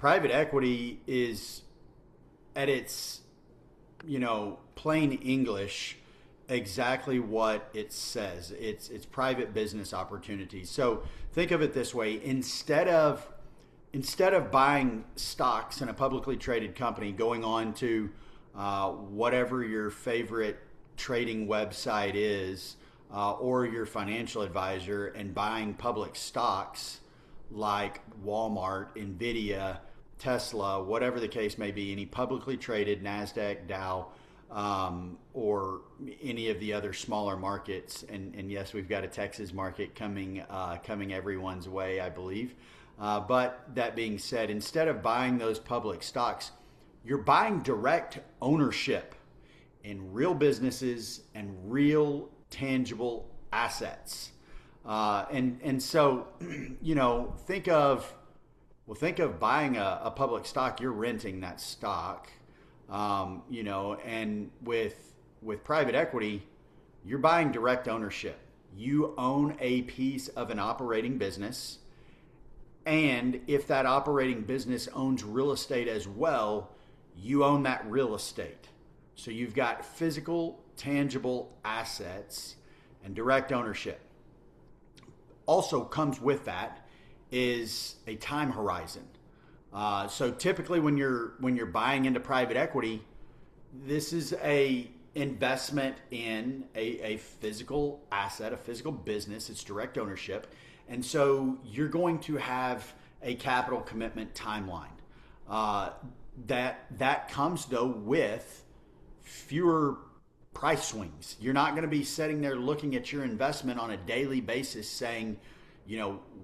private equity is at its, plain English, exactly what it says. It's private business opportunities. So think of it this way: instead of buying stocks in a publicly traded company, going on to whatever your favorite trading website is, or your financial advisor, and buying public stocks like Walmart, Nvidia, Tesla, whatever the case may be, any publicly traded NASDAQ, Dow, or any of the other smaller markets. And yes, we've got a Texas market coming everyone's way, I believe. But that being said, instead of buying those public stocks, you're buying direct ownership in real businesses and real tangible assets. And so, think of buying a public stock. You're renting that stock, and with private equity, you're buying direct ownership. You own a piece of an operating business, and if that operating business owns real estate as well, you own that real estate. So you've got physical, tangible assets and direct ownership. Also comes with that is a time horizon. So typically, when you're buying into private equity, this is a investment in a physical asset, a physical business. It's direct ownership, and so you're going to have a capital commitment timeline. That comes though with fewer price swings. You're not going to be sitting there looking at your investment on a daily basis saying,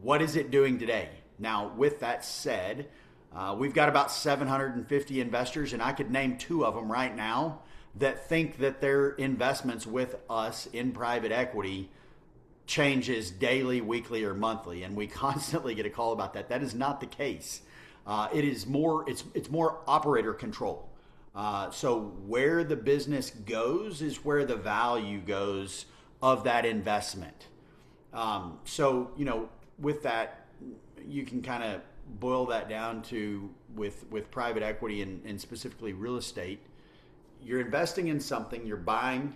what is it doing today? Now, with that said, we've got about 750 investors, and I could name two of them right now that think that their investments with us in private equity changes daily, weekly, or monthly, and we constantly get a call about that. That is not the case. It's more operator control. So where the business goes is where the value goes of that investment. With that, you can kind of boil that down to with private equity and specifically real estate. You're investing in something, you're buying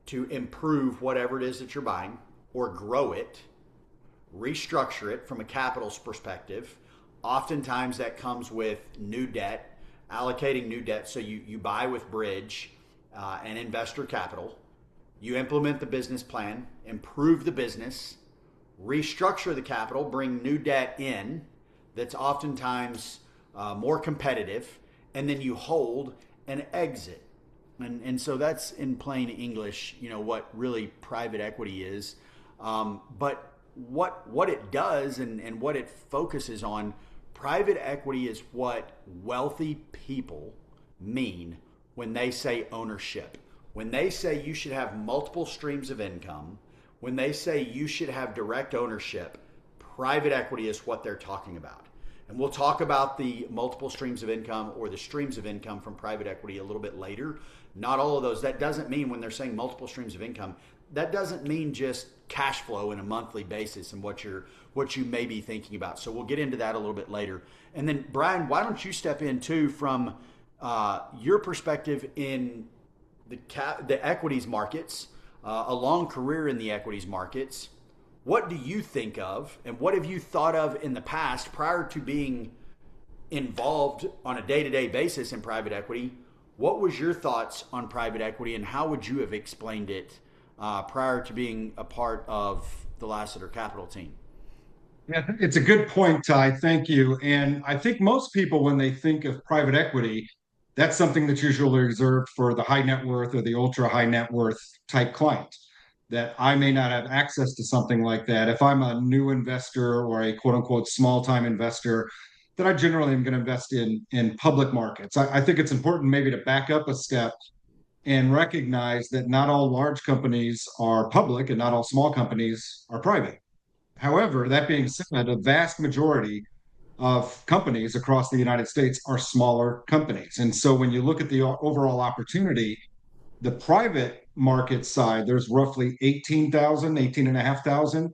to improve whatever it is that you're buying, or grow it, restructure it from a capital's perspective. Oftentimes that comes with new debt, allocating new debt. So you buy with bridge and investor capital. You implement the business plan, improve the business, restructure the capital, bring new debt in that's oftentimes more competitive, and then you hold and exit. And so that's in plain English, what really private equity is. But what it does and what it focuses on, private equity is what wealthy people mean when they say ownership. When they say you should have multiple streams of income, when they say you should have direct ownership, private equity is what they're talking about. And we'll talk about the multiple streams of income or the streams of income from private equity a little bit later. Not all of those. That doesn't mean, when they're saying multiple streams of income, that doesn't mean just cash flow in a monthly basis and what you may be thinking about. So we'll get into that a little bit later. And then Brian, why don't you step in too from your perspective in the equities markets, a long career in the equities markets. What do you think of, and what have you thought of in the past prior to being involved on a day-to-day basis in private equity? What was your thoughts on private equity, and how would you have explained it prior to being a part of the Lasater Capital team? Yeah, it's a good point, Ty. Thank you. And I think most people, when they think of private equity, that's something that's usually reserved for the high net worth or the ultra high net worth type client. That I may not have access to something like that. If I'm a new investor or a quote unquote small time investor, then I generally am going to invest in public markets. I think it's important maybe to back up a step and recognize that not all large companies are public and not all small companies are private. However, that being said, a vast majority of companies across the United States are smaller companies. And so when you look at the overall opportunity, the private market side, there's roughly 18,000, 18,500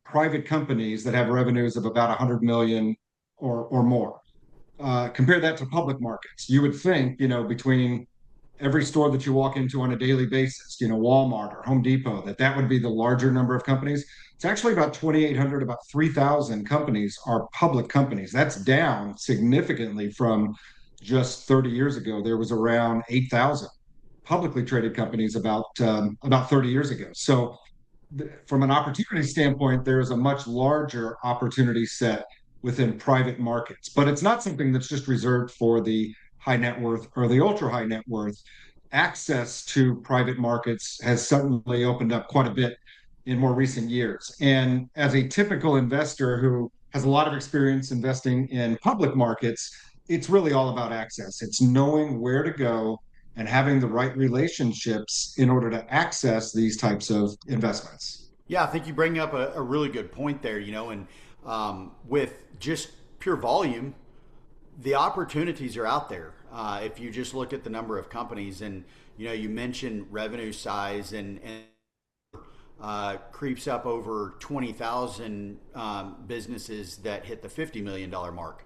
private companies that have revenues of about 100 million or more. compare that to public markets. You would think, between every store that you walk into on a daily basis, Walmart or Home Depot, that would be the larger number of companies. It's actually about 2,800, about 3,000 companies are public companies. That's down significantly from just 30 years ago. There was around 8,000 publicly traded companies about 30 years ago. So from an opportunity standpoint, there is a much larger opportunity set within private markets, but it's not something that's just reserved for the high net worth or the ultra high net worth. Access to private markets has suddenly opened up quite a bit in more recent years. And as a typical investor who has a lot of experience investing in public markets, it's really all about access. It's knowing where to go and having the right relationships in order to access these types of investments. Yeah, I think you bring up a really good point there, and with just pure volume, the opportunities are out there. If you just look at the number of companies, and you mentioned revenue size, and creeps up over 20,000 businesses that hit the $50 million mark.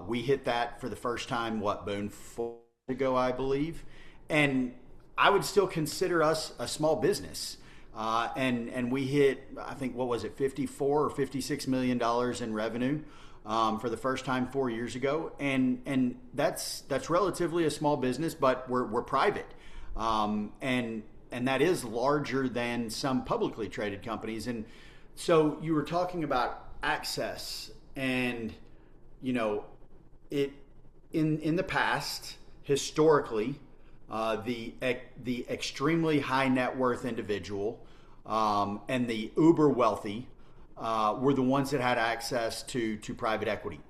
We hit that for the first time, what, Boone, 4 years ago, I believe, and I would still consider us a small business. And we hit, I think, what was it, 54 or $56 million in revenue for the first time 4 years ago, and that's relatively a small business, but we're private, and that is larger than some publicly traded companies. And so you were talking about access, and it in the past, historically, the extremely high net worth individual and the uber wealthy were the ones that had access to private equity.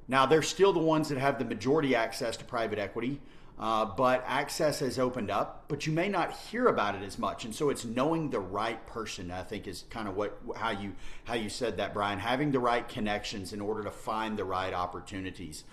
Now they're still the ones that have the majority access to private equity, but access has opened up. But you may not hear about it as much, and so it's knowing the right person. I think is kind of how you said that, Brian. Having the right connections in order to find the right opportunities.